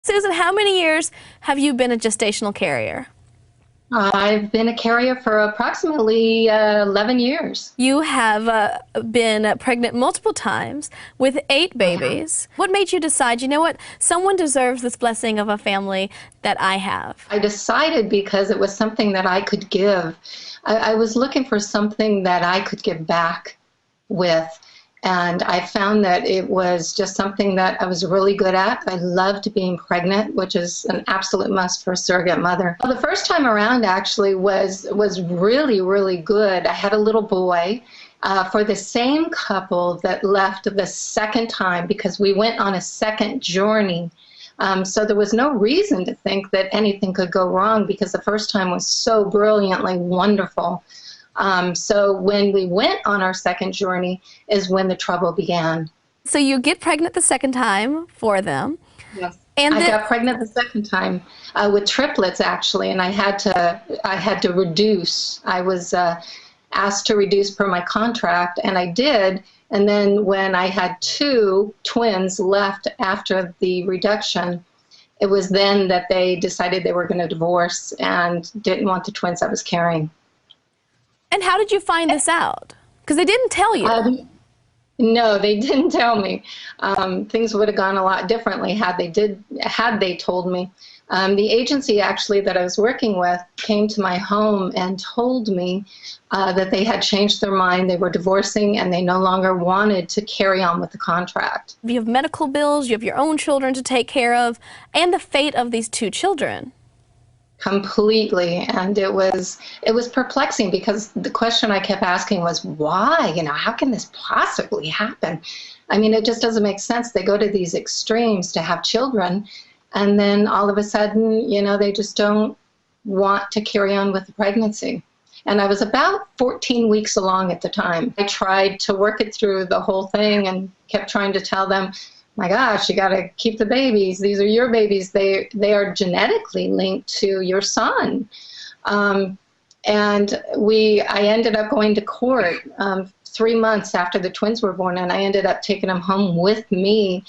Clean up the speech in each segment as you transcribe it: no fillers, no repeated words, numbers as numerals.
Susan, how many years have you been a gestational carrier? I've been a carrier for approximately 11 years. You have been pregnant multiple times with 8 I have. babies. What made you decide, you know what, someone deserves this blessing of a family that I have? I decided because it was something that I could give. I was looking for something that I could give back with. And I found that it was just something that I was really good at. I loved being pregnant, which is an absolute must for a surrogate mother. Well, the first time around actually was really, really good. I had a little boy for the same couple that left the second time because we went on a second journey. So there was no reason to think that anything could go wrong because the first time was so brilliantly wonderful. So when we went on our second journey is when the trouble began. So you get pregnant the second time for them. Yes. And I got pregnant the second time with triplets actually, and I had to reduce. I was asked to reduce per my contract, and I did. And then when I had 2 twins left after the reduction, it was then that they decided they were going to divorce and didn't want the twins I was carrying. And how did you find this out? Because they didn't tell you. No, they didn't tell me. Things would have gone a lot differently had they told me. The agency actually that I was working with came to my home and told me that they had changed their mind. They were divorcing and they no longer wanted to carry on with the contract. You have medical bills, you have your own children to take care of, and the fate of these 2 children. Completely, and it was perplexing because the question I kept asking was why? How can this possibly happen? I mean, it just doesn't make sense. They go to these extremes to have children, and then all of a sudden, they just don't want to carry on with the pregnancy. And I was about 14 weeks along at the time. I tried to work it through the whole thing and kept trying to tell them, my gosh, you got to keep the babies. These are your babies. They are genetically linked to your son. And I ended up going to court 3 months after the twins were born, and I ended up taking them home with me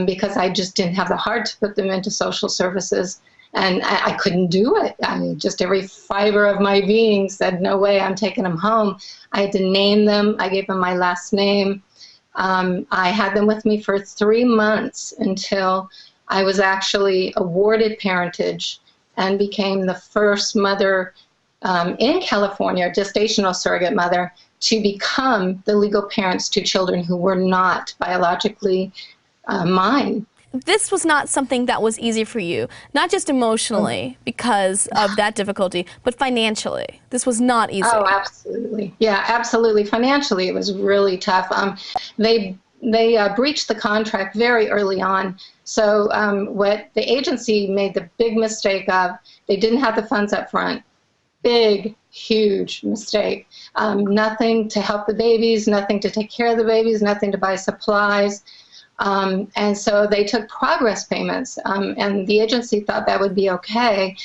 because I just didn't have the heart to put them into social services. And I couldn't do it. I mean, just every fiber of my being said, no way, I'm taking them home. I had to name them. I gave them my last name. I had them with me for 3 months until I was actually awarded parentage and became the first mother in California, gestational surrogate mother, to become the legal parents to children who were not biologically mine. This was not something that was easy for you, not just emotionally because of that difficulty, but financially. This was not easy. Oh, absolutely. Yeah, absolutely. Financially, it was really tough. They breached the contract very early on. So what the agency made the big mistake of, they didn't have the funds up front. Big, huge mistake. Nothing to help the babies, nothing to take care of the babies, nothing to buy supplies. And so they took progress payments, and the agency thought that would be okay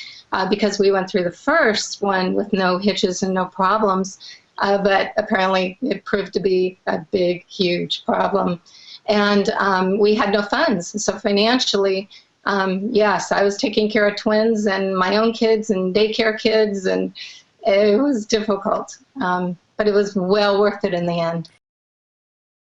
because we went through the first one with no hitches and no problems, but apparently it proved to be a big, huge problem. And we had no funds. So financially, yes, I was taking care of twins and my own kids and daycare kids, and it was difficult, but it was well worth it in the end.